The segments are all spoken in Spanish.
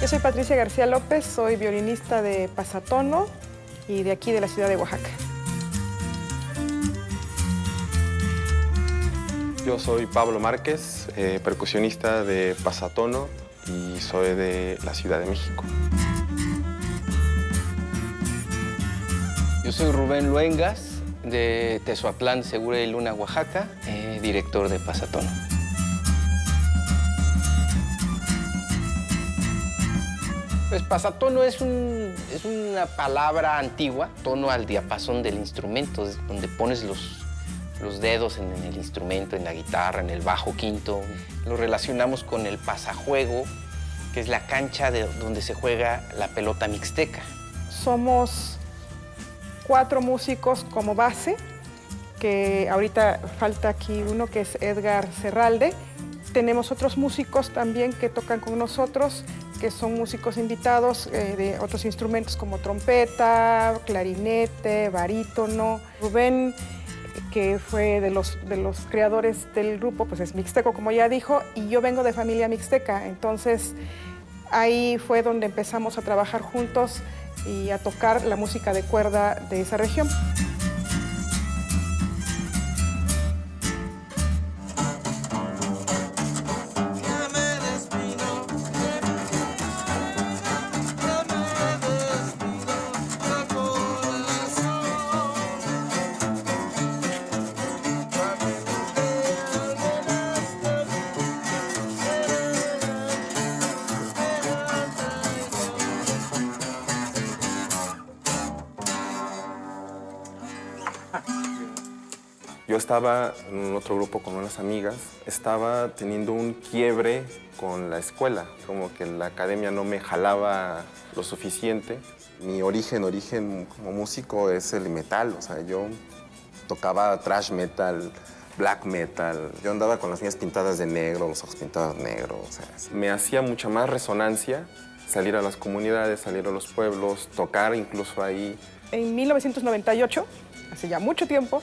Yo soy Patricia García López, soy violinista de Pasatono y de aquí de la ciudad de Oaxaca. Yo soy Pablo Márquez, percusionista de Pasatono y soy de la Ciudad de México. Yo soy Rubén Luengas, de Tezoatlán, Segura y Luna, Oaxaca, director de Pasatono. Pues pasatono es una palabra antigua, tono al diapasón del instrumento, es donde pones los dedos en el instrumento, en la guitarra, en el bajo quinto. Lo relacionamos con el pasajuego, que es la cancha donde se juega la pelota mixteca. Somos 4 músicos como base, que ahorita falta aquí uno que es Edgar Serralde. Tenemos otros músicos también que tocan con nosotros, que son músicos invitados de otros instrumentos como trompeta, clarinete, barítono. Rubén, que fue de los creadores del grupo, pues es mixteco, como ya dijo, y yo vengo de familia mixteca, entonces ahí fue donde empezamos a trabajar juntos y a tocar la música de cuerda de esa región. Yo estaba en otro grupo con unas amigas, estaba teniendo un quiebre con la escuela, como que la academia no me jalaba lo suficiente. Mi origen como músico es el metal, o sea, yo tocaba thrash metal, black metal, yo andaba con las uñas pintadas de negro, los ojos pintados de negro, o sea, me hacía mucha más resonancia salir a las comunidades, salir a los pueblos, tocar incluso ahí. En 1998, hace ya mucho tiempo,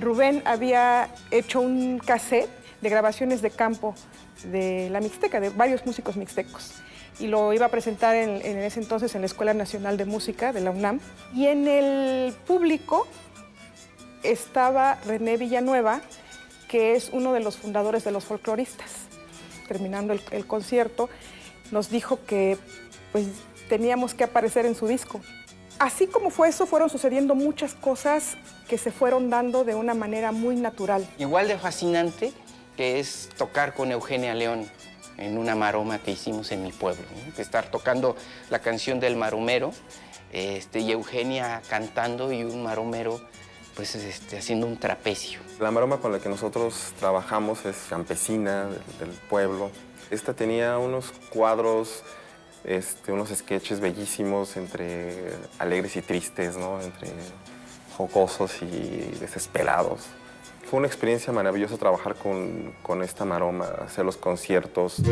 Rubén había hecho un cassette de grabaciones de campo de la Mixteca, de varios músicos mixtecos, y lo iba a presentar en ese entonces en la Escuela Nacional de Música de la UNAM. Y en el público estaba René Villanueva, que es uno de los fundadores de los folcloristas. Terminando el concierto, nos dijo que pues, teníamos que aparecer en su disco. Así como fue eso, fueron sucediendo muchas cosas que se fueron dando de una manera muy natural. Igual de fascinante que es tocar con Eugenia León en una maroma que hicimos en mi pueblo, ¿no? Estar tocando la canción del maromero y Eugenia cantando y un maromero pues, haciendo un trapecio. La maroma con la que nosotros trabajamos es campesina del pueblo. Esta tenía unos cuadros, unos sketches bellísimos entre alegres y tristes, ¿no? Entre jocosos y desesperados. Fue una experiencia maravillosa trabajar con esta maroma, hacer los conciertos.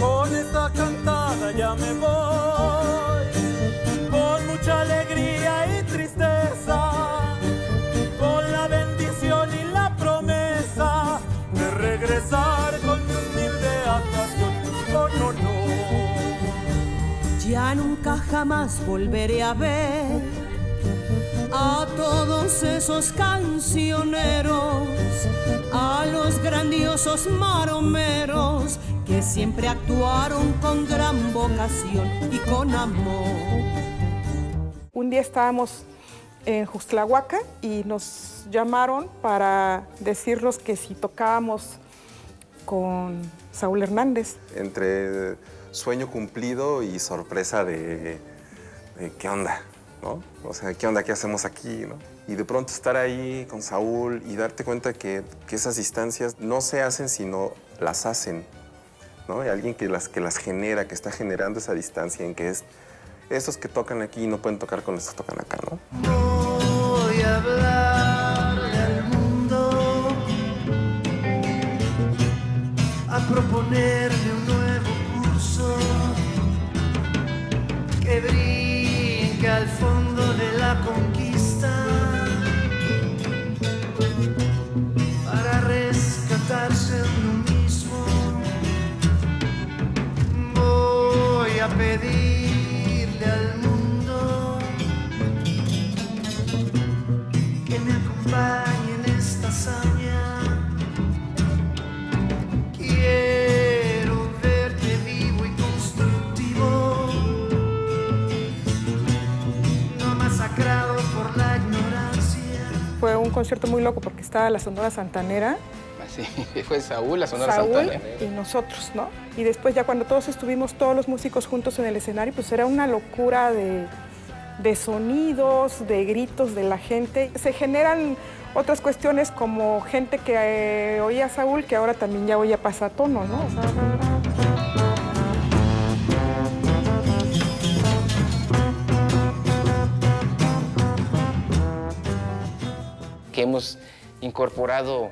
Con esta cantada ya me voy, con mucha alegría y tristeza, con la bendición y la promesa de regresar con mi humilde actuación. Oh, no, no. Ya nunca jamás volveré a ver a todos esos cancioneros, a los grandiosos maromeros que siempre actuaron con gran vocación y con amor. Un día estábamos en Juxtlahuaca y nos llamaron para decirnos que si tocábamos con Saúl Hernández. Entre sueño cumplido y sorpresa de ¿qué onda? ¿No? O sea, ¿qué onda? ¿Qué hacemos aquí? ¿No? Y de pronto estar ahí con Saúl y darte cuenta que esas distancias no se hacen, sino las hacen, ¿no? Hay alguien que las genera, que está generando esa distancia en que es estos que tocan aquí no pueden tocar con los que tocan acá, ¿no? Voy a hablarle al mundo, a proponerle un nuevo curso que brinque al fondo de la conquista, para a pedirle al mundo que me acompañe en esta hazaña. Quiero verte vivo y constructivo, no masacrado por la ignorancia. Fue un concierto muy loco porque estaba la Sonora Santanera, Así fue Saúl, la Sonora Saúl Santanera. y nosotros, ¿no? Y después ya cuando todos estuvimos, todos los músicos juntos en el escenario, pues era una locura de sonidos, de gritos de la gente. Se generan otras cuestiones como gente que oía a Saúl, que ahora también ya oye a Pasatono, ¿no? Que hemos incorporado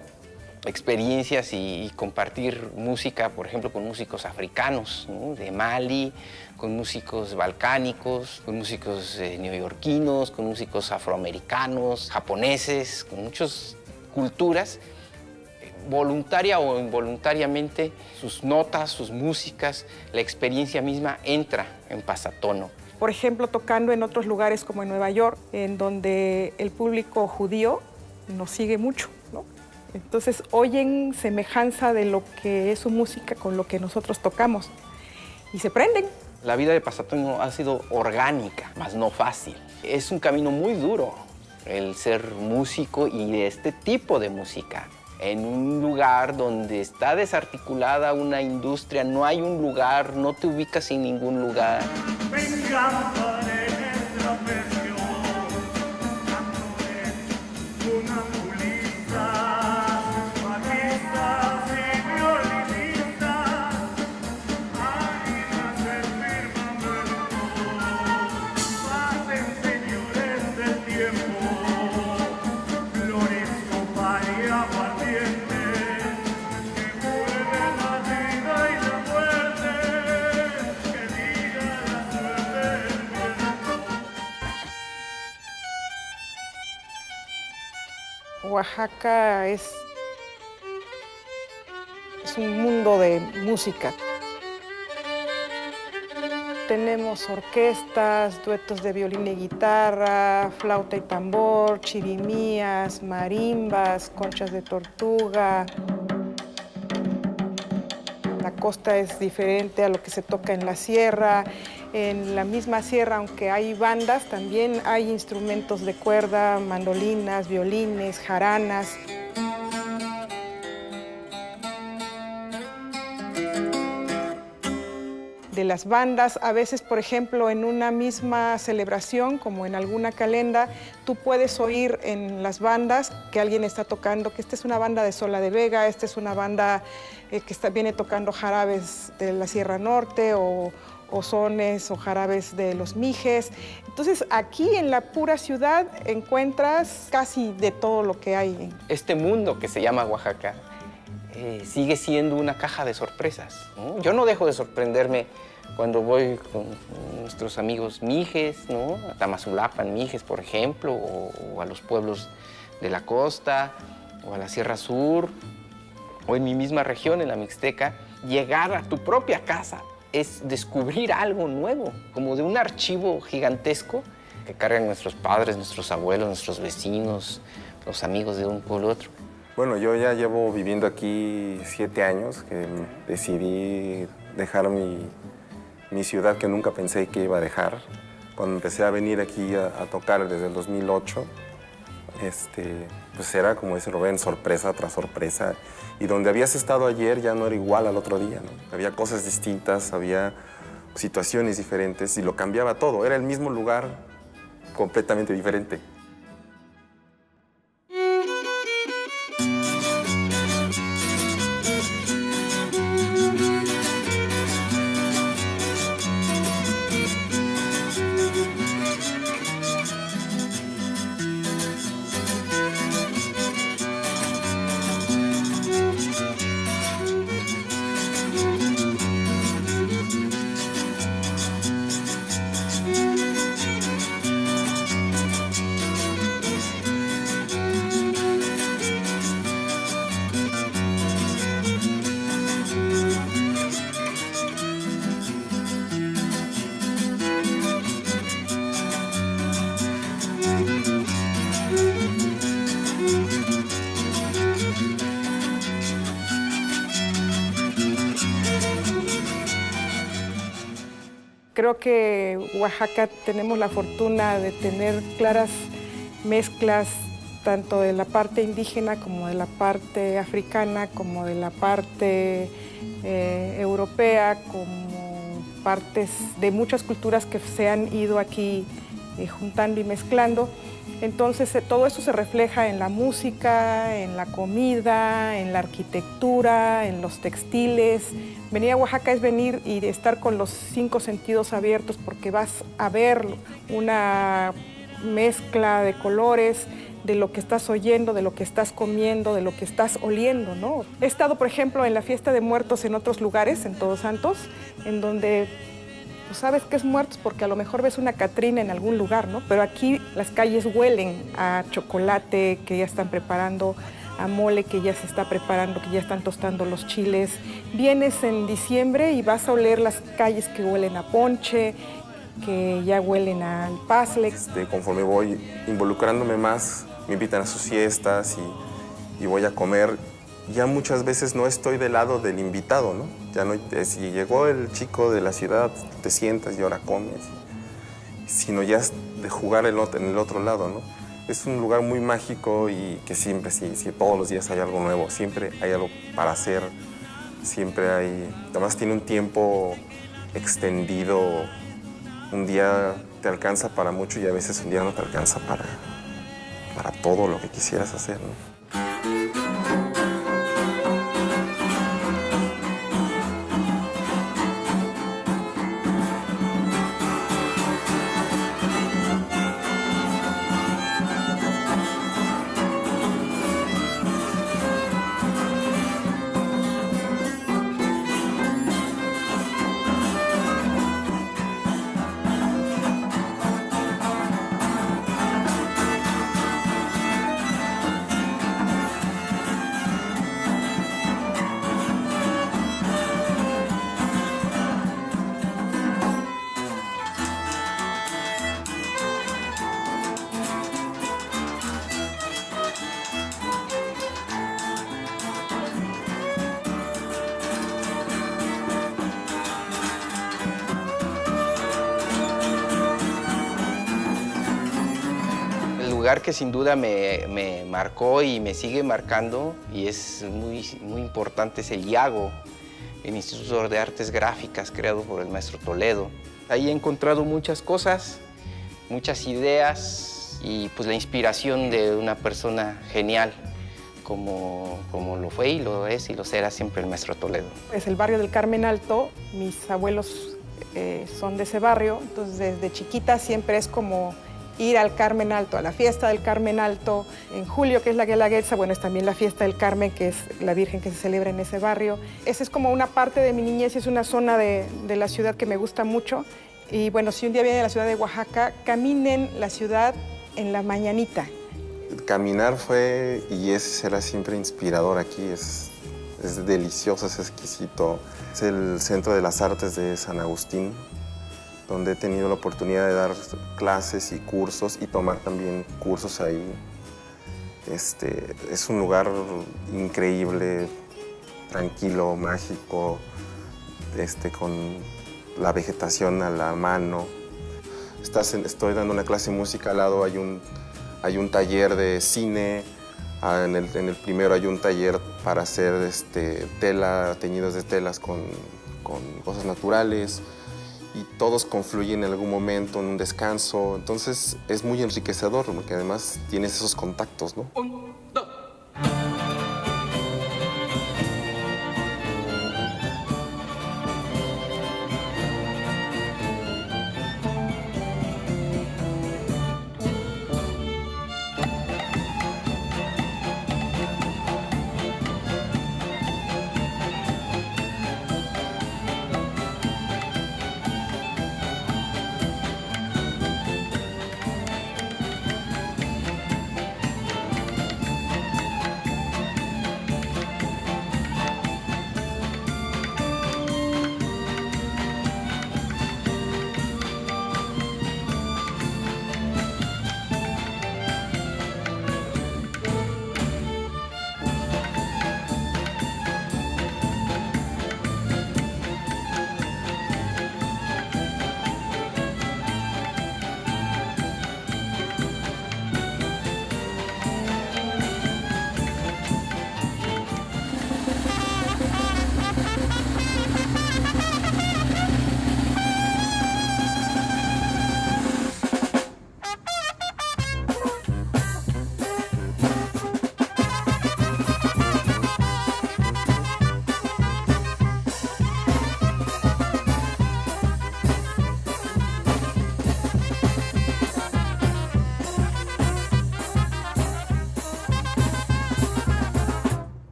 experiencias y compartir música, por ejemplo, con músicos africanos, ¿no? De Mali, con músicos balcánicos, con músicos neoyorquinos, con músicos afroamericanos, japoneses, con muchas culturas, voluntaria o involuntariamente, sus notas, sus músicas, la experiencia misma entra en Pasatono. Por ejemplo, tocando en otros lugares como en Nueva York, en donde el público judío nos sigue mucho, ¿no? Entonces oyen semejanza de lo que es su música con lo que nosotros tocamos y se prenden. La vida de Pasatono ha sido orgánica, más no fácil. Es un camino muy duro el ser músico y de este tipo de música. En un lugar donde está desarticulada una industria, no hay un lugar, no te ubicas en ningún lugar. Me encanta de nuestra presión, dándole una pulita, bajistas y violinistas, águilas del firmamento, pasen señores del tiempo, flores, copa y aguardiente, que mueve la vida y la muerte, que diga la suerte del viento. Oaxaca es un mundo de música. Tenemos orquestas, duetos de violín y guitarra, flauta y tambor, chirimías, marimbas, conchas de tortuga. La costa es diferente a lo que se toca en la sierra. En la misma sierra, aunque hay bandas, también hay instrumentos de cuerda, mandolinas, violines, jaranas. De las bandas, a veces, por ejemplo, en una misma celebración, como en alguna calenda, tú puedes oír en las bandas que alguien está tocando, que esta es una banda de Sola de Vega, esta es una banda que viene tocando jarabes de la Sierra Norte o sones o jarabes de los Mijes. Entonces, aquí en la pura ciudad encuentras casi de todo lo que hay. Este mundo que se llama Oaxaca sigue siendo una caja de sorpresas, ¿no? Yo no dejo de sorprenderme cuando voy con nuestros amigos Mijes, ¿no? A Tamazulapan, Mijes, por ejemplo, o a los pueblos de la costa, o a la Sierra Sur, o en mi misma región, en la Mixteca. Llegar a tu propia casa es descubrir algo nuevo, como de un archivo gigantesco que cargan nuestros padres, nuestros abuelos, nuestros vecinos, los amigos de un pueblo u otro. Bueno, yo ya llevo viviendo aquí 7 años, que decidí dejar mi ciudad que nunca pensé que iba a dejar. Cuando empecé a venir aquí a tocar desde el 2008, pues era, como dice Rubén, sorpresa tras sorpresa. Y donde habías estado ayer ya no era igual al otro día, ¿no? Había cosas distintas, había situaciones diferentes y lo cambiaba todo. Era el mismo lugar completamente diferente. Creo que Oaxaca tenemos la fortuna de tener claras mezclas tanto de la parte indígena como de la parte africana, como de la parte europea, como partes de muchas culturas que se han ido aquí juntando y mezclando. Entonces todo eso se refleja en la música, en la comida, en la arquitectura, en los textiles. Venir a Oaxaca es venir y estar con los 5 sentidos abiertos porque vas a ver una mezcla de colores, de lo que estás oyendo, de lo que estás comiendo, de lo que estás oliendo, ¿no? He estado, por ejemplo, en la fiesta de muertos en otros lugares, en Todos Santos, en donde pues, sabes que es muertos porque a lo mejor ves una catrina en algún lugar, ¿no? Pero aquí las calles huelen a chocolate que ya están preparando, a mole que ya se está preparando, que ya están tostando los chiles. Vienes en diciembre y vas a oler las calles que huelen a ponche, que ya huelen al pasle. Conforme voy involucrándome más, me invitan a sus fiestas y voy a comer. Ya muchas veces no estoy del lado del invitado, ¿no? Ya no, si llegó el chico de la ciudad, te sientas y ahora comes, sino ya es de jugar en el otro lado, ¿no? Es un lugar muy mágico y que siempre, si todos los días hay algo nuevo, siempre hay algo para hacer, siempre hay... Además tiene un tiempo extendido, un día te alcanza para mucho y a veces un día no te alcanza para todo lo que quisieras hacer, ¿no? Lugar que sin duda me marcó y me sigue marcando y es muy importante es el IAGO, el Instituto de Artes Gráficas creado por el maestro Toledo. Ahí he encontrado muchas cosas, muchas ideas y pues la inspiración de una persona genial como lo fue y lo es y lo será siempre el maestro Toledo. Es el barrio del Carmen Alto, mis abuelos son de ese barrio, entonces desde chiquita siempre es como ir al Carmen Alto, a la fiesta del Carmen Alto. En julio, que es la Guelaguetza, bueno, es también la fiesta del Carmen, que es la Virgen que se celebra en ese barrio. Esa es como una parte de mi niñez, es una zona de la ciudad que me gusta mucho. Y bueno, si un día vienen a la ciudad de Oaxaca, caminen la ciudad en la mañanita. Caminar fue y será siempre inspirador aquí, es delicioso, es exquisito. Es el Centro de las Artes de San Agustín, donde he tenido la oportunidad de dar clases y cursos y tomar también cursos ahí. Es un lugar increíble, tranquilo, mágico, con la vegetación a la mano. Estoy dando una clase de música, al lado hay un taller de cine, en el primero hay un taller para hacer teñidos de telas con cosas naturales. Y todos confluyen en algún momento, en un descanso. Entonces es muy enriquecedor, porque además tienes esos contactos, ¿no?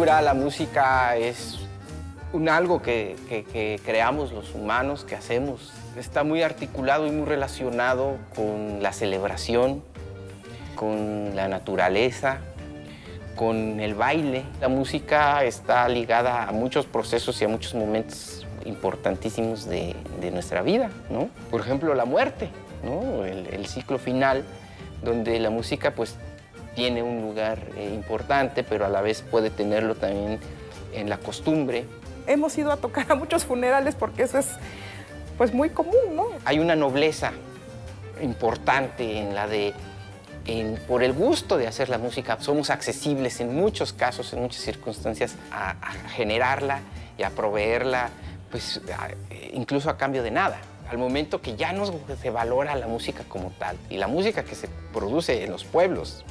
cultura, la música es algo que creamos los humanos, que hacemos. Está muy articulado y muy relacionado con la celebración, con la naturaleza, con el baile. La música está ligada a muchos procesos y a muchos momentos importantísimos de nuestra vida, ¿no? Por ejemplo, la muerte, ¿no? El ciclo final, donde la música pues tiene un lugar importante, pero a la vez puede tenerlo también en la costumbre. Hemos ido a tocar a muchos funerales porque eso es pues muy común, ¿no? Hay una nobleza importante en la de, por el gusto de hacer la música, somos accesibles en muchos casos, en muchas circunstancias, a generarla y a proveerla, pues incluso a cambio de nada. Al momento que ya no se valora la música como tal, y la música que se produce en los pueblos,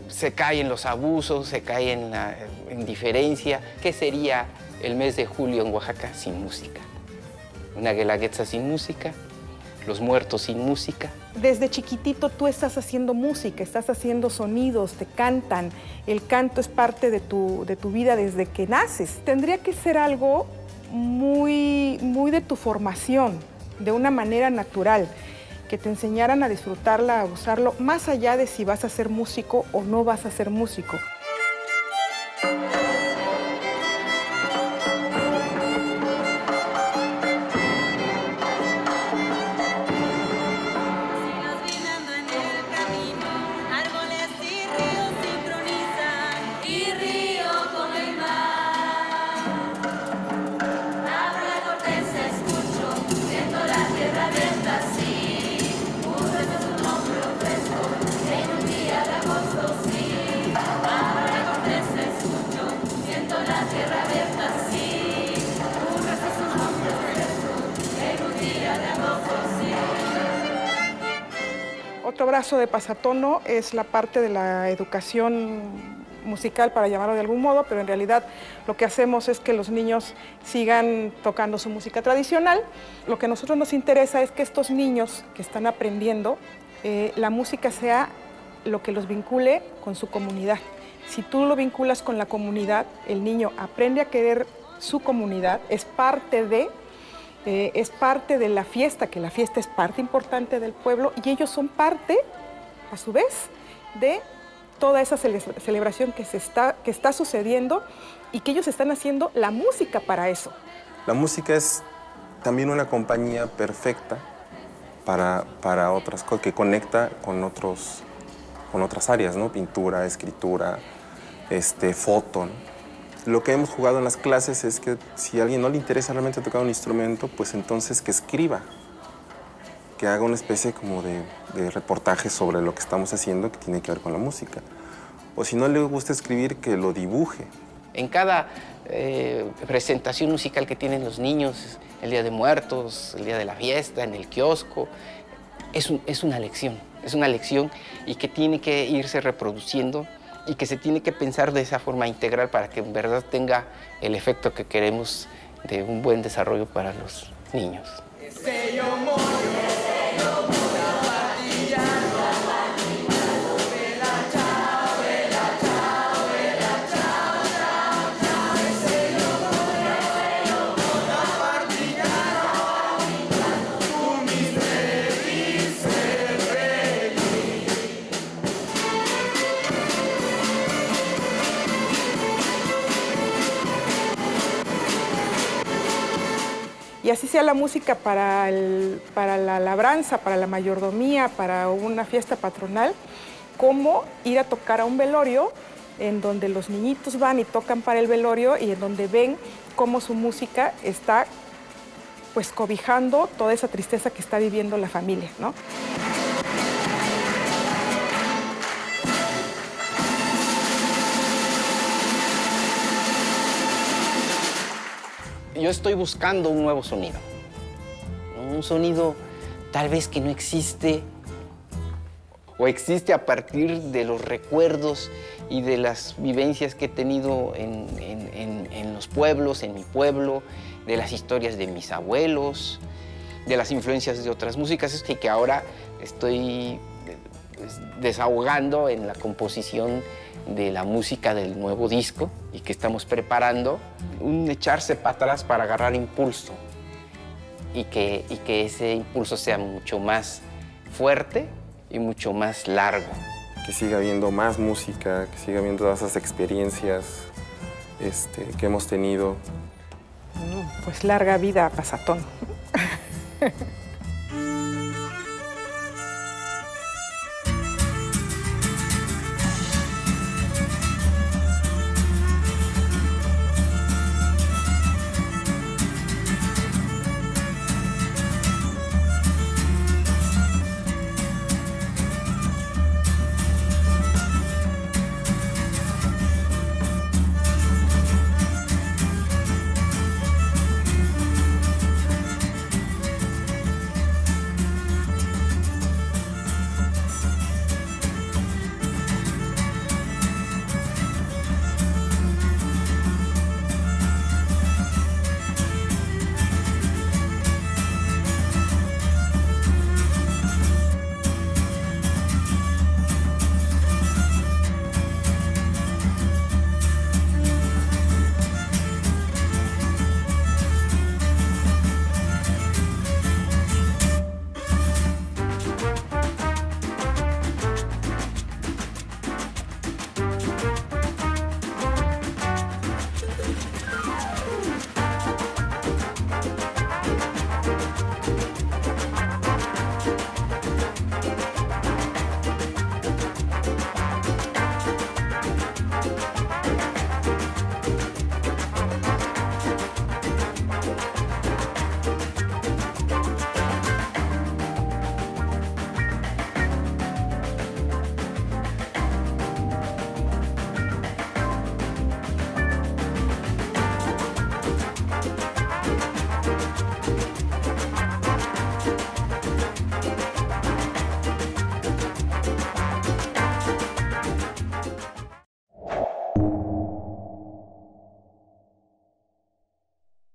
se cae en los abusos, se cae en la indiferencia. ¿Qué sería el mes de julio en Oaxaca sin música? Una guelaguetza sin música, los muertos sin música. Desde chiquitito tú estás haciendo música, estás haciendo sonidos, te cantan. El canto es parte de tu vida desde que naces. Tendría que ser algo muy de tu formación, de una manera natural, que te enseñaran a disfrutarla, a usarlo, más allá de si vas a ser músico o no vas a ser músico. Otro brazo de Pasatono es la parte de la educación musical, para llamarlo de algún modo, pero en realidad lo que hacemos es que los niños sigan tocando su música tradicional. Lo que a nosotros nos interesa es que estos niños que están aprendiendo, la música sea lo que los vincule con su comunidad. Si tú lo vinculas con la comunidad, el niño aprende a querer su comunidad, es parte de la fiesta, que la fiesta es parte importante del pueblo, y ellos son parte, a su vez, de toda esa celebración que está sucediendo y que ellos están haciendo la música para eso. La música es también una compañía perfecta para otras cosas, que conecta con otras áreas, ¿no? Pintura, escritura, foto, ¿no? Lo que hemos jugado en las clases es que si a alguien no le interesa realmente tocar un instrumento, pues entonces que escriba, que haga una especie como de reportaje sobre lo que estamos haciendo que tiene que ver con la música. O si no le gusta escribir, que lo dibuje. En cada presentación musical que tienen los niños, el Día de Muertos, el día de la fiesta, en el kiosco, es una lección y que tiene que irse reproduciendo y que se tiene que pensar de esa forma integral para que en verdad tenga el efecto que queremos de un buen desarrollo para los niños. Y así sea la música para la labranza, para la mayordomía, para una fiesta patronal, como ir a tocar a un velorio en donde los niñitos van y tocan para el velorio y en donde ven cómo su música está pues cobijando toda esa tristeza que está viviendo la familia, ¿no? Yo estoy buscando un nuevo sonido. Un sonido tal vez que no existe o existe a partir de los recuerdos y de las vivencias que he tenido en los pueblos, en mi pueblo, de las historias de mis abuelos, de las influencias de otras músicas, y que ahora estoy desahogando en la composición de la música del nuevo disco y que estamos preparando, un echarse para atrás para agarrar impulso y que ese impulso sea mucho más fuerte y mucho más largo. Que siga habiendo más música, que siga habiendo todas esas experiencias que hemos tenido. Pues larga vida a Pasatón.